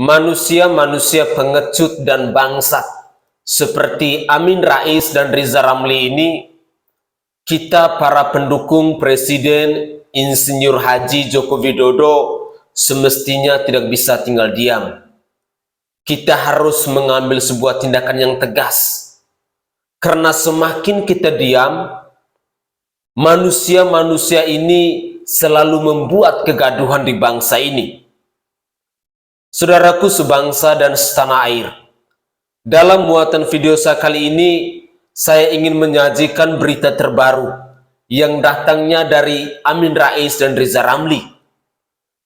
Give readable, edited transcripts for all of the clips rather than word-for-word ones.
manusia-manusia pengecut dan bangsat seperti Amin Rais dan Riza Ramli ini, kita para pendukung Presiden Insinyur Haji Joko Widodo semestinya tidak bisa tinggal diam. Kita harus mengambil sebuah tindakan yang tegas. Karena semakin kita diam, manusia-manusia ini selalu membuat kegaduhan di bangsa ini. Saudaraku sebangsa dan setanah air, dalam muatan video saya kali ini, saya ingin menyajikan berita terbaru yang datangnya dari Amin Rais dan Riza Ramli.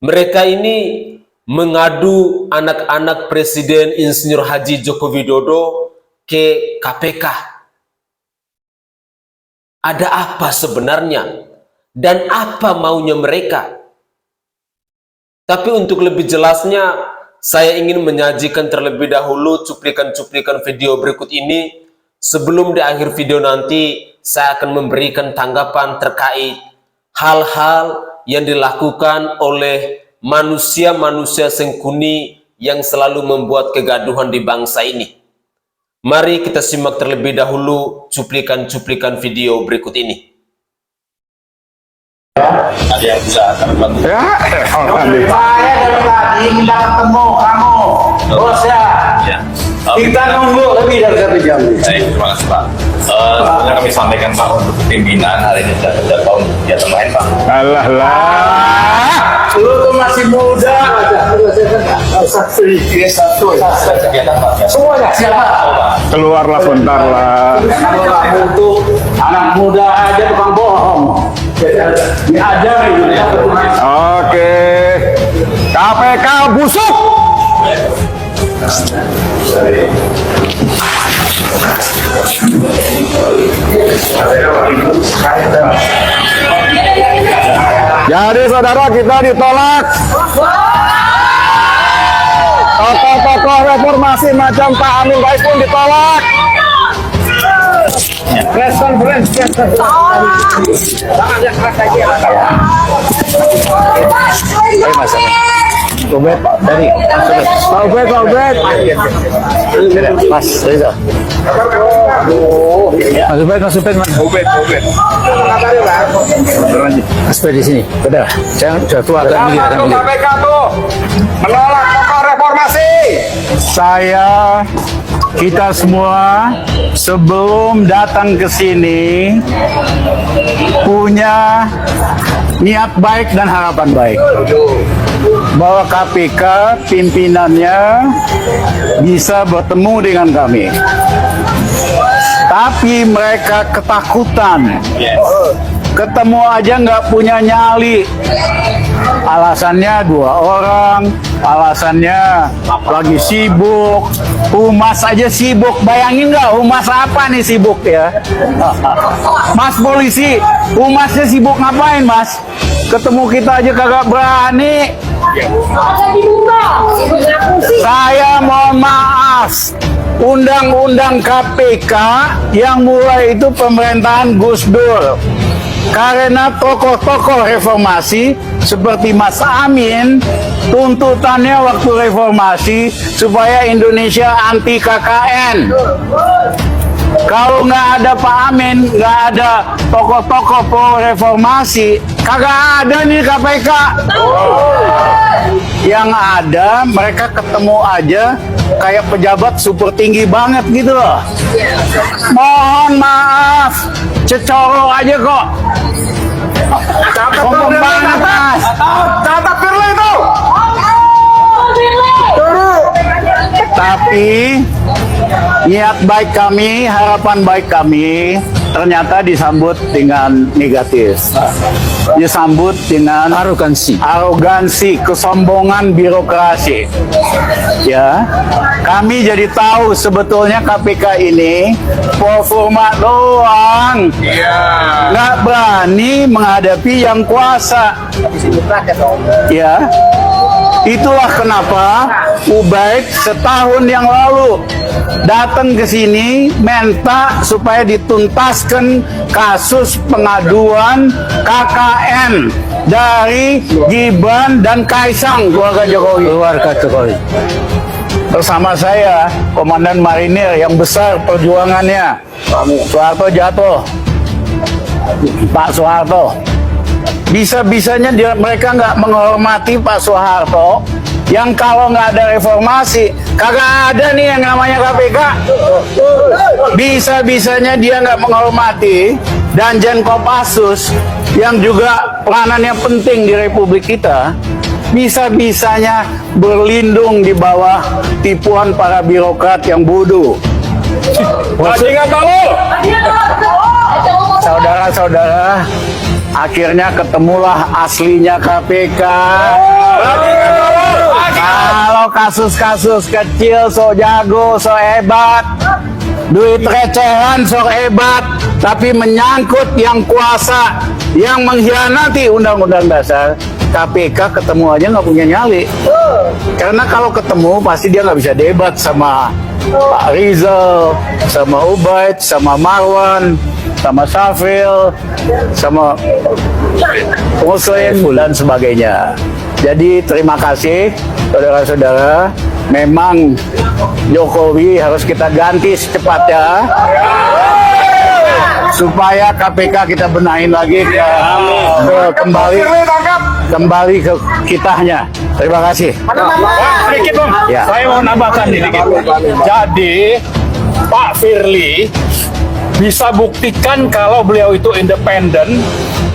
Mereka ini mengadu anak-anak Presiden Insinyur Haji Joko Widodo ke KPK. Ada apa sebenarnya? Dan apa maunya mereka? Tapi untuk lebih jelasnya, saya ingin menyajikan terlebih dahulu cuplikan-cuplikan video berikut ini. Sebelum di akhir video nanti, saya akan memberikan tanggapan terkait hal-hal yang dilakukan oleh manusia-manusia sengkuni yang selalu membuat kegaduhan di bangsa ini. Mari kita simak terlebih dahulu cuplikan-cuplikan video berikut ini. Ada yang bisa terbantu. Ya, Saya dari tadi minta ketemu kamu, bos ya. Ya. Kita nunggu lebih dari 1 jam. Baik, terima kasih Pak. Sebenarnya kami sampaikan Pak untuk pimpinan hari ini sudah terjadwal untuk kegiatan lain Pak. alah lah. Lu tuh masih muda aja. Kegiatan Pak. Ya. Semuanya siapa? Keluarlah sebentar lah. Kalau kamu tuh anak muda aja tukang bohong. Diajarin gitu ya. Oke. KPK busuk. Jadi saudara, kita ditolak. Tokoh-tokoh reformasi macam Pak Amin Rais pun ditolak. Press conference. Ubed dari Ubed. Mas Reza. Mas Ubed. Mas di sini. Udah, saya sudah tua agak mikir. KPK tuh menolak tokoh reformasi. Kita semua sebelum datang ke sini punya niat baik dan harapan baik bahwa KPK pimpinannya bisa bertemu dengan kami. Tapi mereka ketakutan. Ketemu aja nggak punya nyali. Alasannya 2 orang, alasannya lagi sibuk. Humas aja sibuk. Bayangin nggak humas apa nih sibuk ya? Mas polisi, humasnya sibuk ngapain Mas? Ketemu kita aja kagak berani. Saya mohon maaf. Undang-undang KPK yang mulai itu pemerintahan Gus Dur. Karena tokoh-tokoh reformasi seperti Mas Amin, tuntutannya waktu reformasi supaya Indonesia anti KKN. Kalau nggak ada Pak Amin, nggak ada tokoh-tokoh pro reformasi, kagak ada nih KPK. Yang ada mereka ketemu aja kayak pejabat super tinggi banget gitu loh. Mohon maaf, cecoro aja kok. Ngomong banget Mas. Catat Firly itu. Tapi niat baik kami, harapan baik kami ternyata disambut dengan negatif. Disambut dengan arogansi, kesombongan birokrasi. Ya, kami jadi tahu sebetulnya KPK ini performa doang. Nggak berani menghadapi yang kuasa. Ya. Itulah kenapa Ubaid setahun yang lalu datang ke sini minta supaya dituntaskan kasus pengaduan KKN dari Gibran dan Kaisang keluarga Jokowi. Bersama saya, Komandan Marinir yang besar perjuangannya, Soeharto jatuh, Pak Soeharto. Bisa-bisanya mereka nggak menghormati Pak Soeharto, yang kalau nggak ada reformasi, kagak ada nih yang namanya KPK. Bisa-bisanya dia nggak menghormati Danjen Kopassus, yang juga peranannya penting di Republik kita. Bisa-bisanya berlindung di bawah tipuan para birokrat yang bodoh. Saudara-saudara, akhirnya ketemulah aslinya KPK. Kalau kasus-kasus kecil so jago, so hebat, duit recehan so hebat, tapi menyangkut yang kuasa, yang mengkhianati Undang-Undang Dasar, KPK ketemu aja nggak punya nyali. Karena kalau ketemu pasti dia nggak bisa debat sama Pak Rizal, sama Ubaid, sama Marwan, sama Safil, sama Muslim dan sebagainya. Jadi terima kasih saudara-saudara. Memang Jokowi harus kita ganti secepatnya supaya KPK kita benahin lagi kembali ke kitanya. Terima kasih. Sedikit Bang, saya mau nambahkan sedikit. Jadi Pak Firly bisa buktikan kalau beliau itu independen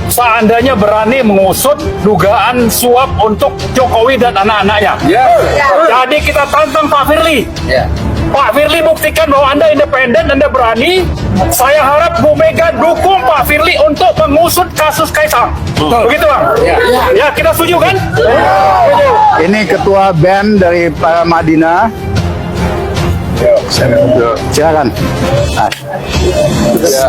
seandainya berani mengusut dugaan suap untuk Jokowi dan anak-anaknya. Jadi kita tantang Pak Firly. Pak Firly buktikan bahwa Anda independen, Anda berani. Saya harap Bu Mega dukung Pak Firly untuk mengusut kasus Kaisang. Begitu Bang? Ya, kita setuju kan? Ini ketua band dari para Madinah. Silakan.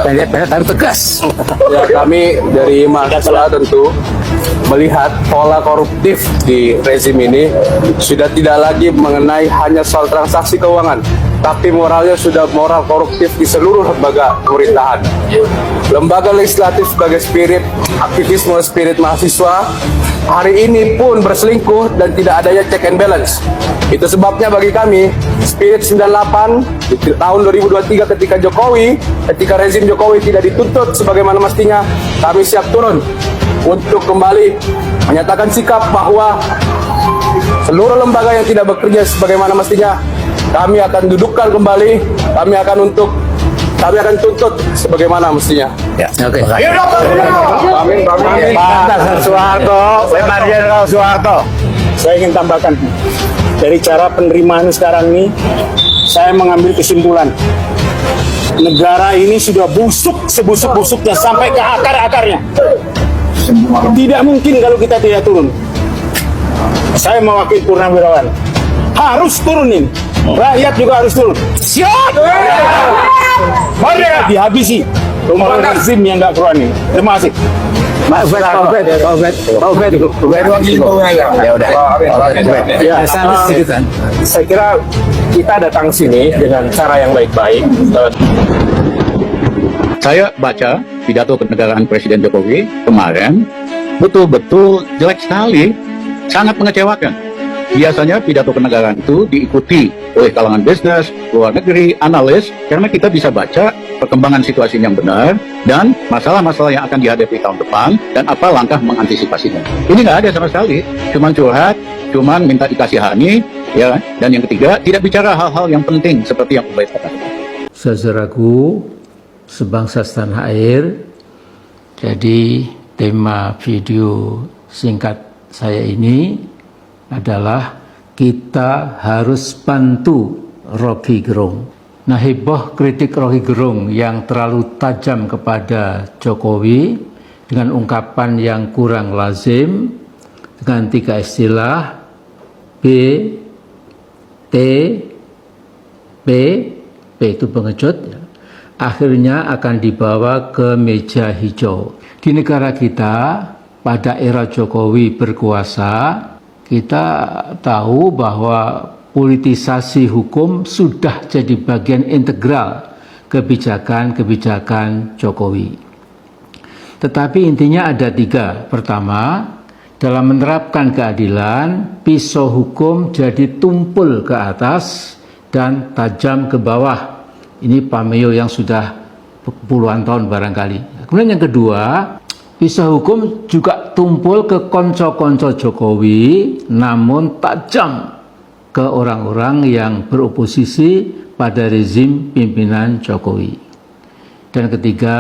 Pengen tegas. Ya, kami dari mahasiswa tentu melihat pola koruptif di rezim ini sudah tidak lagi mengenai hanya soal transaksi keuangan, tapi moralnya sudah moral koruptif di seluruh lembaga pemerintahan. Lembaga legislatif sebagai spirit aktivisme, spirit mahasiswa hari ini pun berselingkuh dan tidak adanya check and balance. Itu sebabnya bagi kami spirit 98 di tahun 2023 ketika rezim Jokowi tidak dituntut sebagaimana mestinya, kami siap turun untuk kembali menyatakan sikap bahwa seluruh lembaga yang tidak bekerja sebagaimana mestinya kami akan dudukkan kembali, kami akan tuntut sebagaimana mestinya. Oke. Pak Soeharto, Letnan Jenderal Soeharto. Saya ingin tambahkan, dari cara penerimaan sekarang ini, saya mengambil kesimpulan. Negara ini sudah busuk, sebusuk-busuknya sampai ke akar-akarnya. Tidak mungkin kalau kita tidak turun. Saya mewakili Purnawirawan. Harus turunin. Rakyat juga harus turun. Siap! Mari dihabisi rumah rezim yang nggak berani. Terima kasih. Saya kira kita datang sini dengan cara yang baik-baik. Saya baca pidato kenegaraan Presiden Jokowi kemarin, betul-betul jelek sekali, sangat mengecewakan. Biasanya pidato kenegaraan itu diikuti oleh kalangan bisnis, luar negeri, analis, karena kita bisa baca perkembangan situasi yang benar dan masalah-masalah yang akan dihadapi tahun depan dan apa langkah mengantisipasinya. Ini nggak ada sama sekali, cuman curhat, cuman minta dikasihani, ya. Dan yang ketiga, tidak bicara hal-hal yang penting seperti yang Ubaid katakan. Saudaraku, sebangsa setanah air, jadi tema video singkat saya ini adalah kita harus bantu Rocky Gerung. Nah, heboh kritik Rocky Gerung yang terlalu tajam kepada Jokowi dengan ungkapan yang kurang lazim dengan 3 istilah B, T, P itu pengecut, ya. Akhirnya akan dibawa ke meja hijau. Di negara kita pada era Jokowi berkuasa, kita tahu bahwa politisasi hukum sudah jadi bagian integral kebijakan-kebijakan Jokowi. Tetapi intinya ada 3. Pertama, dalam menerapkan keadilan, pisau hukum jadi tumpul ke atas dan tajam ke bawah. Ini pameo yang sudah puluhan tahun barangkali. Kemudian yang kedua, pisau hukum juga tumpul ke konco-konco Jokowi, namun tajam ke orang-orang yang beroposisi pada rezim pimpinan Jokowi. Dan ketiga,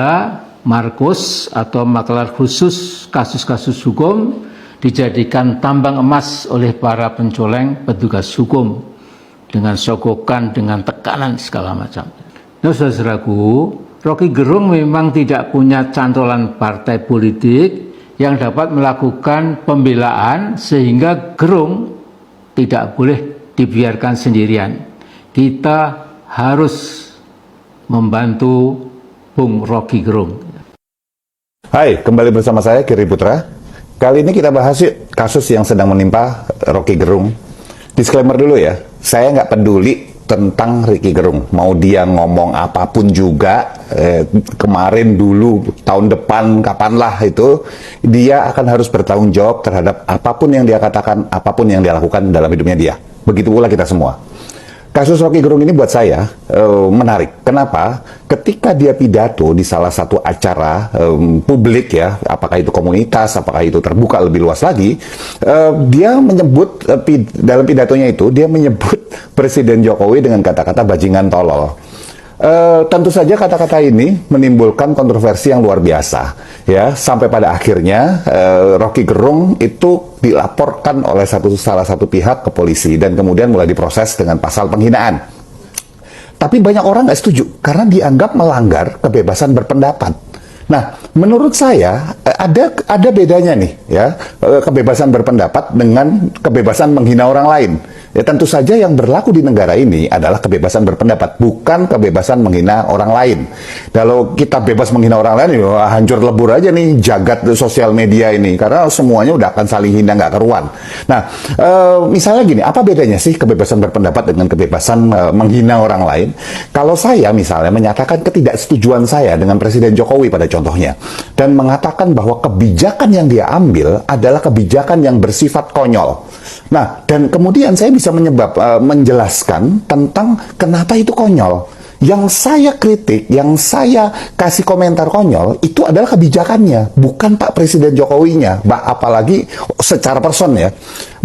Markus atau maklar khusus kasus-kasus hukum dijadikan tambang emas oleh para pencoleng petugas hukum dengan sogokan, dengan tekanan segala macam. Nah, saudaraku, Rocky Gerung memang tidak punya cantolan partai politik yang dapat melakukan pembelaan sehingga Gerung tidak boleh dibiarkan sendirian. Kita harus membantu Bung Rocky Gerung. Hai, kembali bersama saya Kiri Putra. Kali ini kita bahas kasus yang sedang menimpa Rocky Gerung. Disclaimer dulu ya, saya nggak peduli tentang Rocky Gerung. Mau dia ngomong apapun juga, kemarin, dulu, tahun depan, kapanlah itu, dia akan harus bertanggung jawab terhadap apapun yang dia katakan, apapun yang dia lakukan dalam hidupnya dia. Begitu pula kita semua. Kasus Rocky Gerung ini buat saya menarik. Kenapa? Ketika dia pidato di salah satu acara publik ya, apakah itu komunitas, apakah itu terbuka lebih luas lagi, dia menyebut dalam pidatonya itu dia menyebut Presiden Jokowi dengan kata-kata bajingan tolol. Tentu saja kata-kata ini menimbulkan kontroversi yang luar biasa ya, sampai pada akhirnya Rocky Gerung itu dilaporkan oleh salah satu pihak ke polisi dan kemudian mulai diproses dengan pasal penghinaan. Tapi banyak orang nggak setuju karena dianggap melanggar kebebasan berpendapat. Nah, menurut saya ada bedanya nih ya, kebebasan berpendapat dengan kebebasan menghina orang lain. Ya, tentu saja yang berlaku di negara ini adalah kebebasan berpendapat, bukan kebebasan menghina orang lain. Kalau kita bebas menghina orang lain, ya hancur lebur aja nih jagat sosial media ini, karena semuanya udah akan saling hina nggak karuan. Nah, misalnya gini, apa bedanya sih kebebasan berpendapat dengan kebebasan menghina orang lain? Kalau saya misalnya menyatakan ketidaksetujuan saya dengan Presiden Jokowi pada contohnya, dan mengatakan bahwa kebijakan yang dia ambil adalah kebijakan yang bersifat konyol. Nah, dan kemudian saya bisa menjelaskan tentang kenapa itu konyol. Yang saya kritik, yang saya kasih komentar konyol, itu adalah kebijakannya, bukan Pak Presiden Jokowinya, apalagi secara person ya.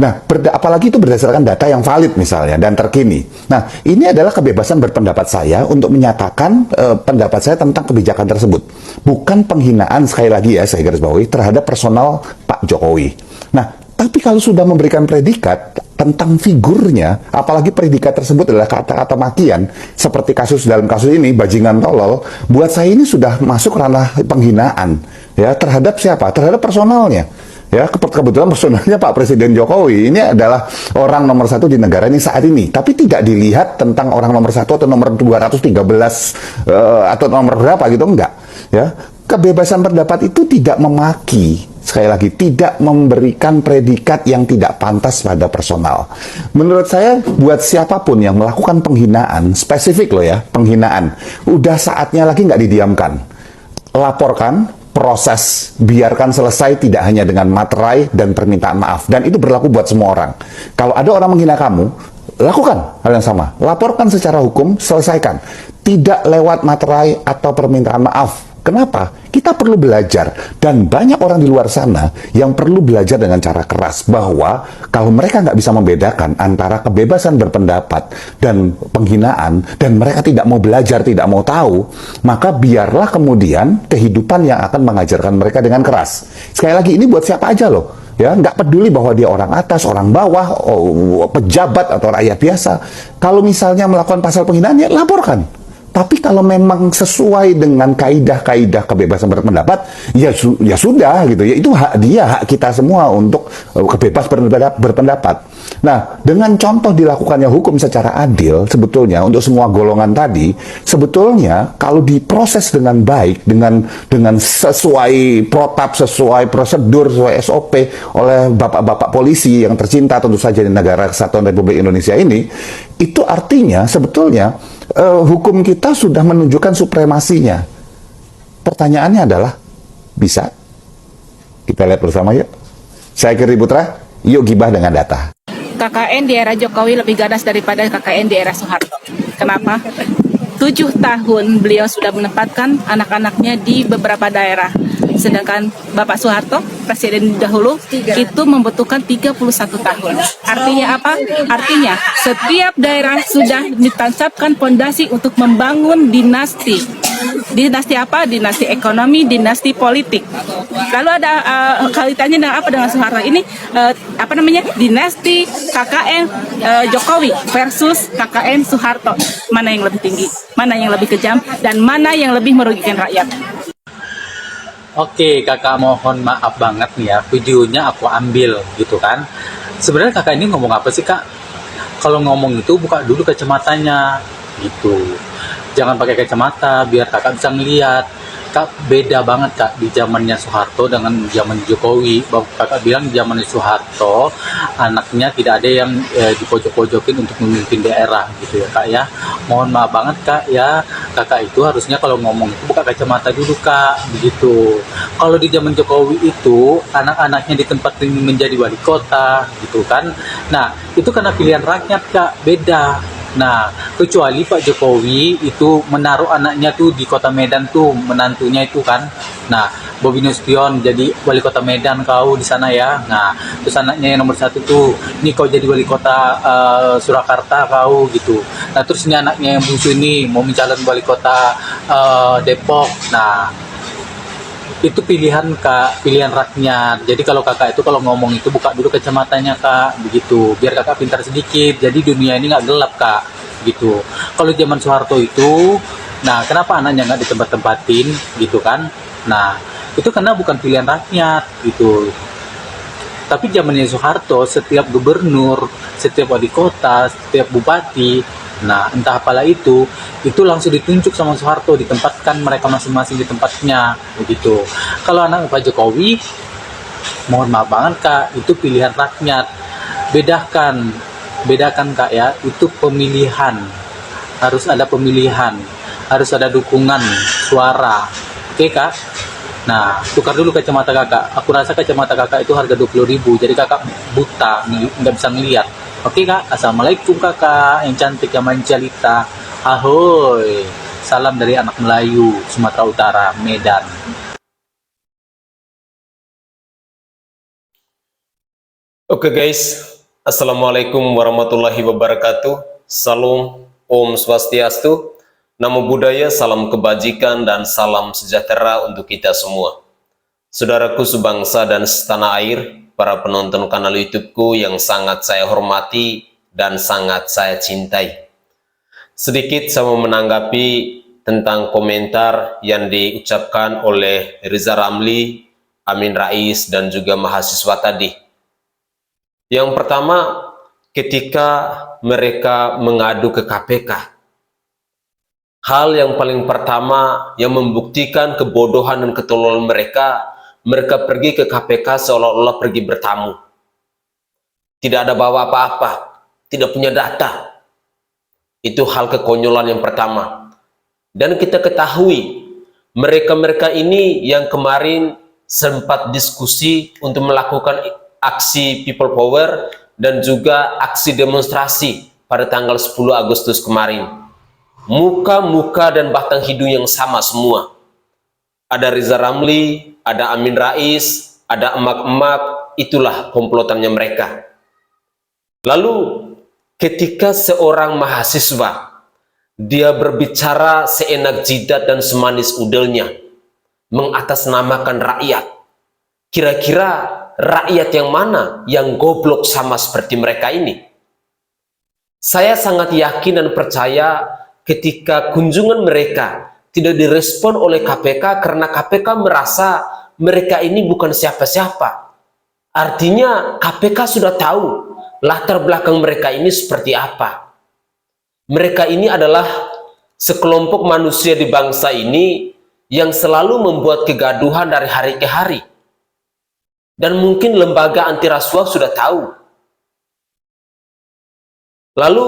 Nah, apalagi itu berdasarkan data yang valid misalnya, dan terkini. Nah, ini adalah kebebasan berpendapat saya untuk menyatakan pendapat saya tentang kebijakan tersebut. Bukan penghinaan, sekali lagi ya, saya garis bawahi, terhadap personal Pak Jokowi. Nah, tapi kalau sudah memberikan predikat tentang figurnya, apalagi predikat tersebut adalah kata-kata makian, seperti dalam kasus ini, bajingan tolol, buat saya ini sudah masuk ranah penghinaan, ya, terhadap siapa? Terhadap personalnya. Ya, kebetulan personalnya Pak Presiden Jokowi ini adalah orang nomor 1 di negara ini saat ini, tapi tidak dilihat tentang orang nomor 1 atau nomor 213 atau nomor berapa gitu, enggak. Ya, kebebasan pendapat itu tidak memaki. Sekali lagi, tidak memberikan predikat yang tidak pantas pada personal. Menurut saya, buat siapapun yang melakukan penghinaan, spesifik loh ya, penghinaan, udah saatnya lagi nggak didiamkan. Laporkan, proses, biarkan selesai, tidak hanya dengan materai dan permintaan maaf. Dan itu berlaku buat semua orang. Kalau ada orang menghina kamu, lakukan hal yang sama. Laporkan secara hukum, selesaikan. Tidak lewat materai atau permintaan maaf. Kenapa? Kita perlu belajar, dan banyak orang di luar sana yang perlu belajar dengan cara keras, bahwa kalau mereka nggak bisa membedakan antara kebebasan berpendapat dan penghinaan, dan mereka tidak mau belajar, tidak mau tahu, maka biarlah kemudian kehidupan yang akan mengajarkan mereka dengan keras. Sekali lagi, ini buat siapa aja loh. Ya, nggak peduli bahwa dia orang atas, orang bawah, pejabat atau rakyat biasa. Kalau misalnya melakukan pasal penghinaan, ya laporkan. Tapi kalau memang sesuai dengan kaidah-kaidah kebebasan berpendapat, ya sudah gitu ya. Itu hak dia, hak kita semua untuk kebebasan berpendapat. Nah, dengan contoh dilakukannya hukum secara adil, sebetulnya untuk semua golongan tadi, sebetulnya kalau diproses dengan baik, dengan sesuai protap, sesuai prosedur, sesuai SOP oleh bapak-bapak polisi yang tercinta tentu saja di negara kesatuan Republik Indonesia ini, itu artinya sebetulnya hukum kita sudah menunjukkan supremasinya. Pertanyaannya adalah, bisa? Kita lihat bersama yuk. Saya Kiri Putra, yuk gibah dengan data. KKN di era Jokowi lebih ganas daripada KKN di era Soeharto. Kenapa? 7 tahun beliau sudah menempatkan anak-anaknya di beberapa daerah. Sedangkan Bapak Soeharto, presiden dahulu, itu membutuhkan 31 tahun. Artinya apa? Artinya setiap daerah sudah ditancapkan fondasi untuk membangun dinasti. Dinasti apa? Dinasti ekonomi, dinasti politik. Lalu ada kaitannya dengan apa dengan Soeharto ini? Dinasti KKN Jokowi versus KKN Soeharto. Mana yang lebih tinggi? Mana yang lebih kejam? Dan mana yang lebih merugikan rakyat? Oke, kakak mohon maaf banget nih ya, videonya aku ambil gitu kan. Sebenarnya kakak ini ngomong apa sih kak? Kalau ngomong itu buka dulu kacamatanya gitu. Jangan pakai kacamata biar kakak bisa ngeliat. Kak, beda banget kak di zamannya Soeharto dengan zaman Jokowi. Kakak bilang di zamannya Soeharto anaknya tidak ada yang dipojok-pojokin untuk memimpin daerah gitu ya kak ya. Mohon maaf banget kak ya, kakak itu harusnya kalau ngomong itu buka kacamata dulu kak, begitu. Kalau di zaman Jokowi itu anak-anaknya ditempatin menjadi wali kota gitu kan. Nah itu karena pilihan rakyat kak, beda. Nah, kecuali Pak Jokowi itu menaruh anaknya tuh di kota Medan tuh, menantunya itu kan. Nah, Bobi Nasution jadi wali kota Medan kau di sana ya. Nah, terus anaknya yang nomor 1 tuh, nih kau jadi wali kota Surakarta kau gitu. Nah, terus ini anaknya yang bungsu ini mau mencalon wali kota Depok. Nah, itu pilihan kak, pilihan rakyat. Jadi kalau kakak itu kalau ngomong itu buka dulu kacamatanya kak, begitu. Biar kakak pintar sedikit. Jadi dunia ini nggak gelap kak, gitu. Kalau zaman Soeharto itu, nah kenapa anaknya nggak ditempat-tempatin, gitu kan? Nah itu karena bukan pilihan rakyat, gitu. Tapi zamannya Soeharto, setiap gubernur, setiap wali kota, setiap bupati, nah entah apalah itu langsung ditunjuk sama Soeharto, ditempatkan mereka masing-masing di tempatnya, begitu. Kalau anak Pak Jokowi, mohon maaf banget kak, itu pilihan rakyat. Bedakan kak ya, itu pemilihan, harus ada pemilihan, harus ada dukungan suara, oke kak? Nah, tukar dulu kacamata kakak. Aku rasa kacamata kakak itu harga 20.000, jadi kakak buta, nggak bisa ngelihat. Oke kak, assalamualaikum kakak yang cantik, yang manjalita. Ahoy, salam dari anak Melayu, Sumatera Utara, Medan. Oke guys, assalamualaikum warahmatullahi wabarakatuh. Salam, Om Swastiastu. Namo Buddhaya, salam kebajikan dan salam sejahtera untuk kita semua. Saudaraku sebangsa dan setanah air, para penonton kanal YouTubeku yang sangat saya hormati dan sangat saya cintai. Sedikit saya mau menanggapi tentang komentar yang diucapkan oleh Riza Ramli, Amin Rais, dan juga mahasiswa tadi. Yang pertama, ketika mereka mengadu ke KPK, hal yang paling pertama yang membuktikan kebodohan dan ketololan mereka pergi ke KPK seolah-olah pergi bertamu. Tidak ada bawa apa-apa, tidak punya data. Itu hal kekonyolan yang pertama. Dan kita ketahui, mereka-mereka ini yang kemarin sempat diskusi untuk melakukan aksi people power dan juga aksi demonstrasi pada tanggal 10 Agustus kemarin. Muka-muka dan batang hidung yang sama semua. Ada Riza Ramli, ada Amin Rais, ada emak-emak, itulah komplotannya mereka. Lalu ketika seorang mahasiswa, dia berbicara seenak jidat dan semanis udelnya, mengatasnamakan rakyat. Kira-kira rakyat yang mana yang goblok sama seperti mereka ini? Saya sangat yakin dan percaya ketika kunjungan mereka tidak direspon oleh KPK karena KPK merasa mereka ini bukan siapa-siapa. Artinya KPK sudah tahu latar belakang mereka ini seperti apa. Mereka ini adalah sekelompok manusia di bangsa ini yang selalu membuat kegaduhan dari hari ke hari. Dan mungkin lembaga anti rasuah sudah tahu. Lalu,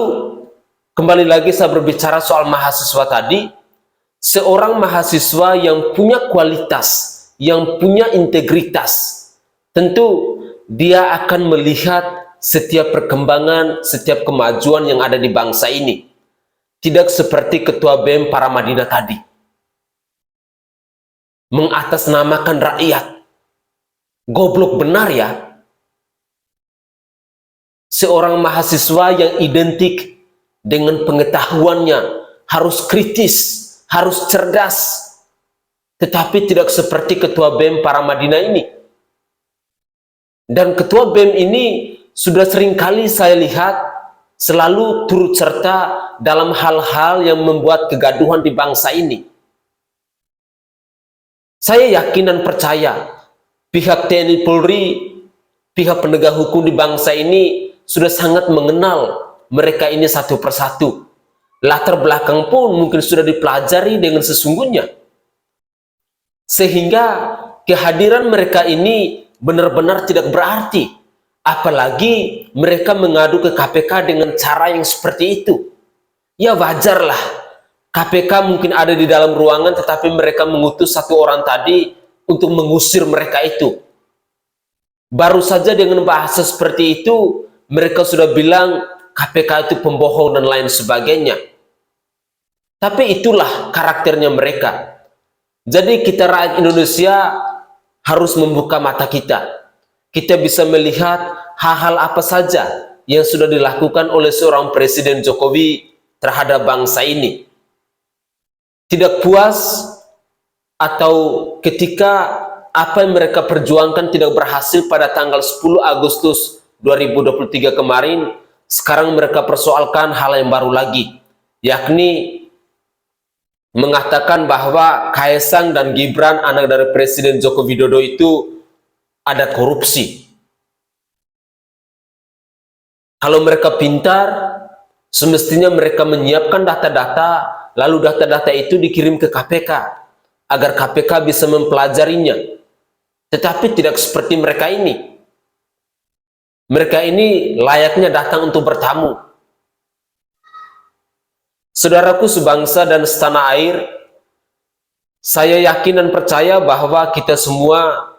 kembali lagi saya berbicara soal mahasiswa tadi. Seorang mahasiswa yang punya kualitas, yang punya integritas, tentu dia akan melihat setiap perkembangan, setiap kemajuan yang ada di bangsa ini. Tidak seperti Ketua BEM Paramadina tadi. Mengatasnamakan rakyat. Goblok benar ya. Seorang mahasiswa yang identik dengan pengetahuannya harus kritis, harus cerdas. Tetapi tidak seperti Ketua BEM Paramadina ini. Dan Ketua BEM ini sudah seringkali saya lihat selalu turut serta dalam hal-hal yang membuat kegaduhan di bangsa ini. Saya yakin dan percaya pihak TNI Polri, pihak penegak hukum di bangsa ini sudah sangat mengenal mereka ini satu persatu. Latar belakang pun mungkin sudah dipelajari dengan sesungguhnya. Sehingga kehadiran mereka ini benar-benar tidak berarti. Apalagi mereka mengadu ke KPK dengan cara yang seperti itu. Ya wajarlah. KPK mungkin ada di dalam ruangan tetapi mereka mengutus satu orang tadi untuk mengusir mereka itu. Baru saja dengan bahasa seperti itu, mereka sudah bilang KPK itu pembohong dan lain sebagainya. Tapi itulah karakternya mereka. Jadi kita rakyat Indonesia harus membuka mata kita. Kita bisa melihat hal-hal apa saja yang sudah dilakukan oleh seorang Presiden Jokowi terhadap bangsa ini. Tidak puas atau ketika apa yang mereka perjuangkan tidak berhasil pada tanggal 10 Agustus 2023 kemarin, sekarang mereka persoalkan hal yang baru lagi, yakni mengatakan bahwa Kaesang dan Gibran, anak dari Presiden Joko Widodo itu ada korupsi. Kalau mereka pintar, semestinya mereka menyiapkan data-data, lalu data-data itu dikirim ke KPK, agar KPK bisa mempelajarinya. Tetapi tidak seperti mereka ini. Mereka ini layaknya datang untuk bertamu. Saudaraku sebangsa dan setanah air, saya yakin dan percaya bahwa kita semua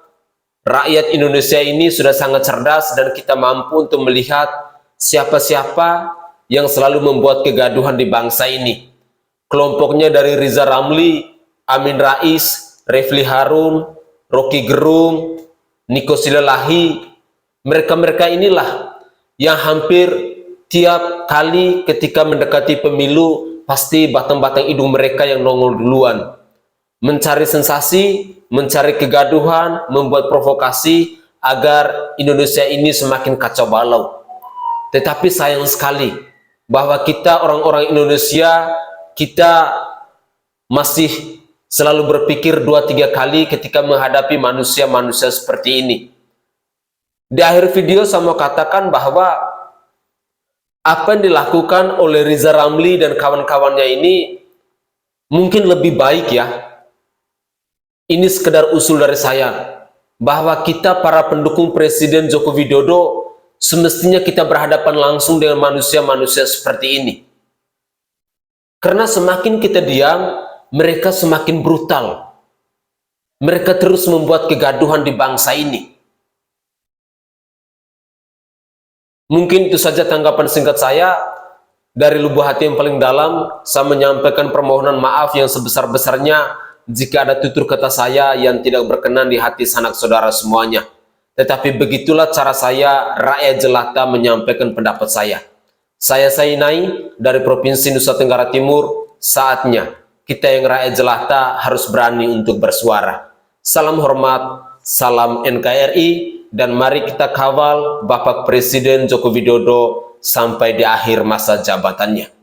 rakyat Indonesia ini sudah sangat cerdas dan kita mampu untuk melihat siapa-siapa yang selalu membuat kegaduhan di bangsa ini. Kelompoknya dari Riza Ramli, Amin Rais, Refli Harun, Rocky Gerung, Niko Silalahi, mereka-mereka inilah yang hampir tiap kali ketika mendekati pemilu pasti batang-batang hidung mereka yang nongol duluan. Mencari sensasi, mencari kegaduhan, membuat provokasi agar Indonesia ini semakin kacau balau. Tetapi sayang sekali bahwa kita orang-orang Indonesia, kita masih selalu berpikir 2-3 kali ketika menghadapi manusia-manusia seperti ini. Di akhir video saya mau katakan bahwa apa yang dilakukan oleh Riza Ramli dan kawan-kawannya ini mungkin lebih baik ya. Ini sekedar usul dari saya, bahwa kita para pendukung Presiden Joko Widodo semestinya kita berhadapan langsung dengan manusia-manusia seperti ini. Karena semakin kita diam, mereka semakin brutal. Mereka terus membuat kegaduhan di bangsa ini. Mungkin itu saja tanggapan singkat saya. Dari lubuk hati yang paling dalam, saya menyampaikan permohonan maaf yang sebesar-besarnya jika ada tutur kata saya yang tidak berkenan di hati sanak saudara semuanya. Tetapi begitulah cara saya, rakyat jelata, menyampaikan pendapat saya. Saya Sainai dari Provinsi Nusa Tenggara Timur. Saatnya kita yang rakyat jelata harus berani untuk bersuara. Salam hormat, salam NKRI, dan mari kita kawal Bapak Presiden Joko Widodo sampai di akhir masa jabatannya.